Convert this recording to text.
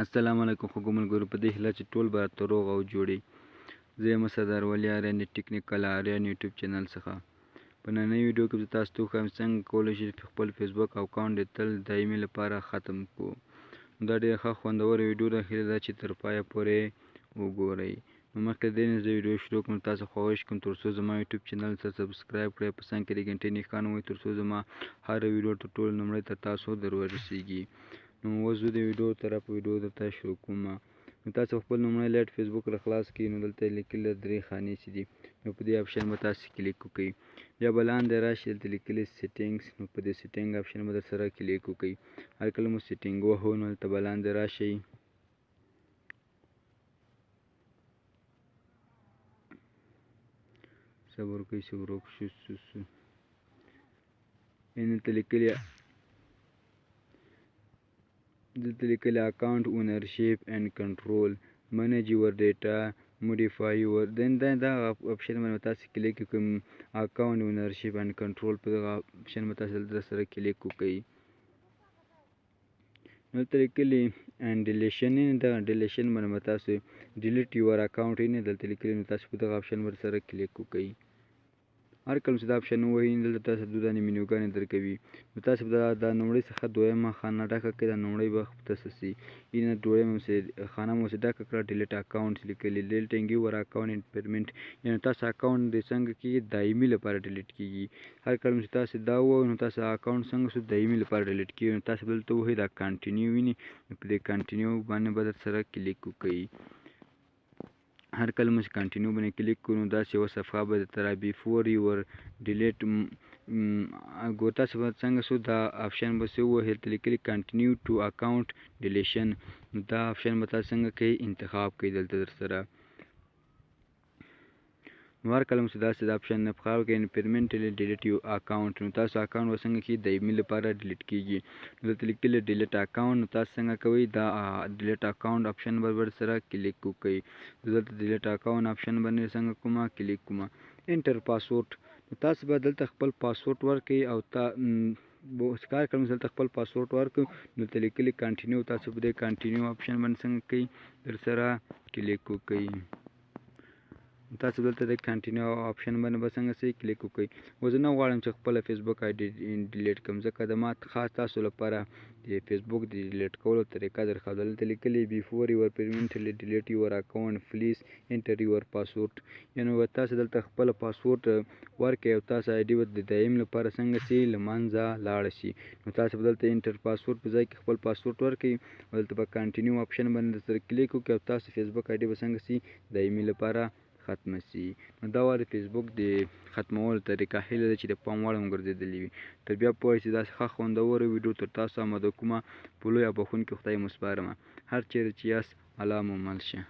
السلام علیکم خوږو ملګرو، په دې هیله چې ټول به راته روغ او جوړ زه یم سردار ولی آرین د ټیکنیکل آرین یوټیوب چینل څخه. په نننۍ ویډیو کې زه تاسو ته وښیم څنګه کولی شئ خپل فیسبوک اکاونټ د تل دایمي لپاره ختم کړو. دا ډېره ښه خوندوره ویډیو ده، هیله ده چې تر پایه پورې وګورئ. نو مخکې د دې نه زه ویډیو شروع کړم، تاسو خواهش کوم تر څو زما یوټیوب چینل ته سبسکرایب کړئ، په څنګ کې د ګنټۍ نښان ووهئ تر څو زما هره ویډیو تر ټولو لومړی تر تاسو در ورسیږي. نو اوس زه د ویډیو طرف ویډیو درته شروع کوم. نو تاسو خپل لومړی لایټ فیسبوک را خلاص کړئ. نو دلته لیکلي 3 خانې چې دي، نو په دې آپشن به تاسو کلیک وکړئ. بیا به لاندې راشئ، دلته لیکلي سیټینګس، نو په دې سیټینګ آپشن به درسره کلیک وکړئ. هر کله مو سیټینګ وهو نو دلته به لاندې راشئ، صبر وکړئ چې ورک شو. دلته لیکلي اکاونټ اونرشیپ اینډ کنټرول، منیج یور ډیټا، موډیفای یور، دا آپشن باندې تاسو کلیک وکړئ. اکاونټ اونرشیپ اینډ کنټرول په دغه آپشن باندې تاسو سره کلیک وکړئ. نو دلته لیکلي اینډ ډیلیشن، دغه ډیلیشن باندې تاسو ډیلیټ یور اکاونټ دلته لیکلي، نو تاسو په دغه آپشن باندې سره کلیک وکړئ. هر کله چې دا آپشن ووهئ دلته تاسو دوه دانې منیوګانې درکوي. نو تاسو به دا لومړۍ څخه دویمه خانه ډکه کړئ. دا لومړۍ به تاسو سي اینه دویمه خانه مو ډکه کړه، ډیلیټ اکاونټ لیکلي، ډیلیټینګ یور اکاونټ ان پیرمنټ، یعنې تاسو اکاونټ د څنګه کېږي دایمي لپاره ډیلیټ کېږي. هر کله چې تاسو دا ووایئ نو تاسو اکاونټ څنګه شو دایمي لپاره ډیلیټ کېږي. نو تاسو دلته ووهئ دا کنټینیو ویني، نو په دې کنټینیو باندې به درسره کلیک وکړئ. هر کله مو چې کنټینیو باندې کلیک کړو نو داسې یوه صفحه به درته را بیفور یور ډیلیټ تاسو به څنګه شو دا آپشن به څه ووهئ، دلته لیکلي کنټینیو ټو اکاونټ ډیلیشن، نو دا آپشن به تاسو څنګه کوئ انتخاب کوئ دلته درسره. نو هر کله مو چې داسې د آپشن نه انتخاب کړئ پرمنټلی ډیلیټ یو اکاونټ، نو تاسو اکاونټ به څنګه کېږي دایمي لپاره ډیلیټ کېږي. نو دلته لیکلي ډیلیټ اکاونټ، نو تاسو څنګه کوئ دا ډیلیټ اکاونټ آپشن به ورسره کلیک وکړئ. دلته ډیلیټ اکاونټ آپشن باندې څنګه کومه کلیک کوم. انټر پاسورډ، نو تاسو به دلته خپل پاسورډ ورکړئ او کار کوم دلته خپل پاسورډ ورکړئ. دلته لیکلي کنټینیو، تاسو په دې کنټینیو آپشن باندې څنګه کوئ درسره کلیک وکړئ. تاسو دلته د کنټینیو آپشن باندې به څنګه سي کلیک وکړئ. اوس زه نه غواړم چې خپله فیسبوک آی ډي ډیلیټ کړم، ځکه د ما خاص تاسو لپاره د فیسبوک د ډیلیټ کولو طریقه درښودل. دلته لیکلي بیفور یور پرمنټلی ډیلیټ یور اکاونټ پلیز انټر یور پاسورډ، یعنې تاسو دلته خپله پاسورډ ورکړئ او تاسو آی ډي به د دایم لپاره څنګه سي له منځه لاړه شي. نو تاسو به دلته انټر پاسورډ په ځای کې خپل پاسورډ ورکړئ او دلته به کنټینیو آپشن باندې درسره کلیک وکړئ او تاسو فیسبوک آی ډي به څنګه سي دایمي لپاره ختمه سي. نو دا وه د فیسبوک د ختمولو طریقه، هیله ده چې د پام وړ مو ګرځېدلې وي. تر بیا پورې چې داسې ښه خوندوره ویډیو تر تاسو آماده کومه، په لوی او بخښونکي خدای مو سپارمه. هر چیرې چې یاست الله مو مل شه.